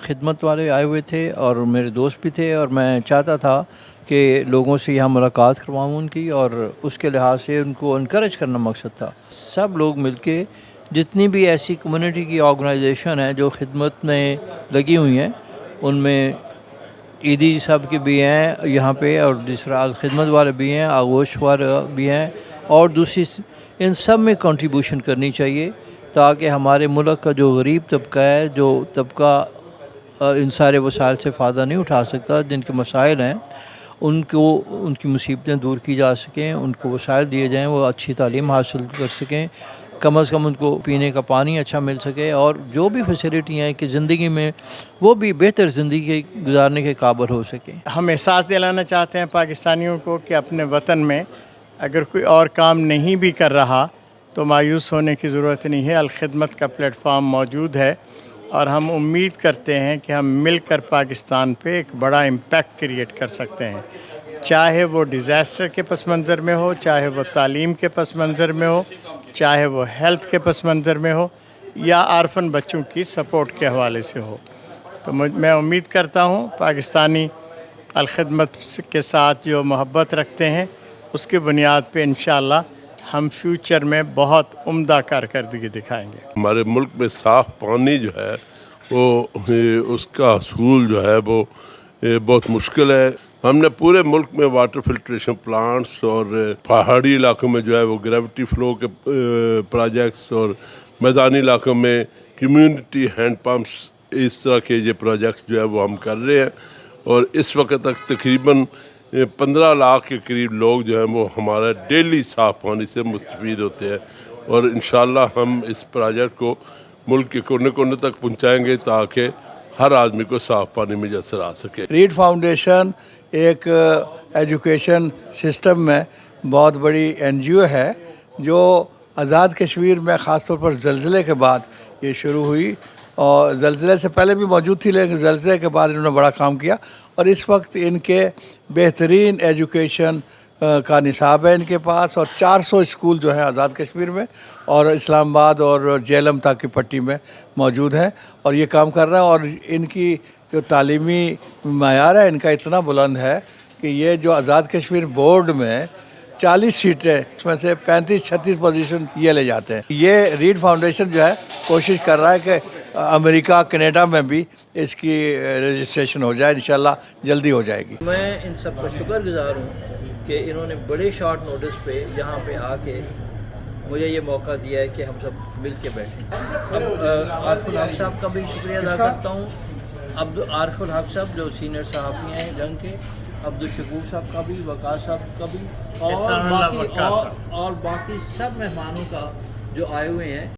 खिदमत वाले आए हुए थे और मेरे दोस्त भी थे, और मैं चाहता था कि लोगों से यहाँ मुलाकात करवाऊँ उनकी, और उसके लिहाज से उनको इनकरेज करना मकसद था। सब लोग मिलके, जितनी भी ऐसी कम्युनिटी की ऑर्गेनाइजेशन है जो खिदमत में लगी हुई हैं, उनमें ईदी साहब की भी हैं यहाँ पे, और दूसरा खिदमत वाले भी हैं, आगोश वाले भी हैं, और दूसरी इन सब में कंट्रीब्यूशन करनी चाहिए, ताकि हमारे मुल्क का जो गरीब तबका है, जो तबका इन सारे वसाइल से फ़ायदा नहीं उठा सकता, जिनके मसाइल हैं, उनको उनकी मुसीबतें दूर की जा सकें, उनको वसाइल दिए जाएं, वो अच्छी तालीम हासिल कर सकें, कम अज़ कम उनको पीने का पानी अच्छा मिल सके, और जो भी फैसिलिटियाँ हैं कि ज़िंदगी में वो भी बेहतर ज़िंदगी गुजारने के काबिल हो सकें। हम एहसास दिलाना चाहते हैं पाकिस्तानियों को कि अपने वतन में अगर कोई और काम नहीं भी कर रहा तो मायूस होने की ज़रूरत नहीं है। अल-खिदमत का प्लेटफॉर्म मौजूद है, और हम उम्मीद करते हैं कि हम मिलकर पाकिस्तान पे एक बड़ा इम्पैक्ट क्रिएट कर सकते हैं, चाहे वो डिज़ास्टर के पस मंज़र में हो, चाहे वो तालीम के पस मंज़र में हो, चाहे वो हेल्थ के पस मंज़र में हो, या आरफन बच्चों की सपोर्ट के हवाले से हो। तो मैं उम्मीद करता हूँ पाकिस्तानी अल-खिदमत के साथ जो मोहब्बत रखते हैं, उसकी बुनियाद पे इंशाअल्लाह हम फ्यूचर में बहुत उम्दा कारकर्दगी दिखाएंगे। हमारे मुल्क में साफ़ पानी जो है वो उसका हसूल जो है वो बहुत मुश्किल है। हमने पूरे मुल्क में वाटर फिल्ट्रेशन प्लांट्स और पहाड़ी इलाकों में जो है वो ग्रेविटी फ्लो के प्रोजेक्ट्स, और मैदानी इलाकों में कम्युनिटी हैंड पम्प्स, इस तरह के ये प्रोजेक्ट्स जो है वो हम कर रहे हैं, और इस वक्त तक तकरीबन 15 लाख के करीब लोग जो हैं वो हमारा डेली साफ़ पानी से मुस्तफ़ीद होते हैं, और इंशाअल्लाह हम इस प्रोजेक्ट को मुल्क के कोने कोने तक पहुंचाएंगे ताकि हर आदमी को साफ़ पानी मुयस्सर आ सके। रीड फाउंडेशन एक एजुकेशन सिस्टम में बहुत बड़ी NGO है, जो आज़ाद कश्मीर में ख़ास तौर पर ज़लज़ले के बाद ये शुरू हुई, और ज़लज़ले से पहले भी मौजूद थी, लेकिन ज़लज़ले के बाद इन्होंने बड़ा काम किया, और इस वक्त इनके बेहतरीन एजुकेशन का निसाब है इनके पास, और 400 स्कूल जो है आज़ाद कश्मीर में और इस्लामाबाद और जेलम तक की पट्टी में मौजूद हैं, और ये काम कर रहा है। और इनकी जो तालीमी मयार है इनका इतना बुलंद है कि ये जो आज़ाद कश्मीर बोर्ड में 40 सीटें, उसमें से 35-36 पोजीशन ये ले जाते हैं। ये रीड फाउंडेशन जो है कोशिश कर रहा है कि अमेरिका, कनाडा में भी इसकी रजिस्ट्रेशन हो जाए, इंशाल्लाह जल्दी हो जाएगी। मैं इन सब का शुक्रगुजार हूँ कि इन्होंने बड़े शॉर्ट नोटिस पे यहाँ पे आके मुझे ये मौका दिया है कि हम सब मिल के बैठें। अब आरफुल हक साहब का भी शुक्रिया अदा करता हूँ, आरफुल हक साहब जो सीनियर सहाफ़ी हैं जंग के, अब्दुल शकूर साहब का भी, वकास साहब का भी, और बाकी सब मेहमानों का जो आए हुए हैं।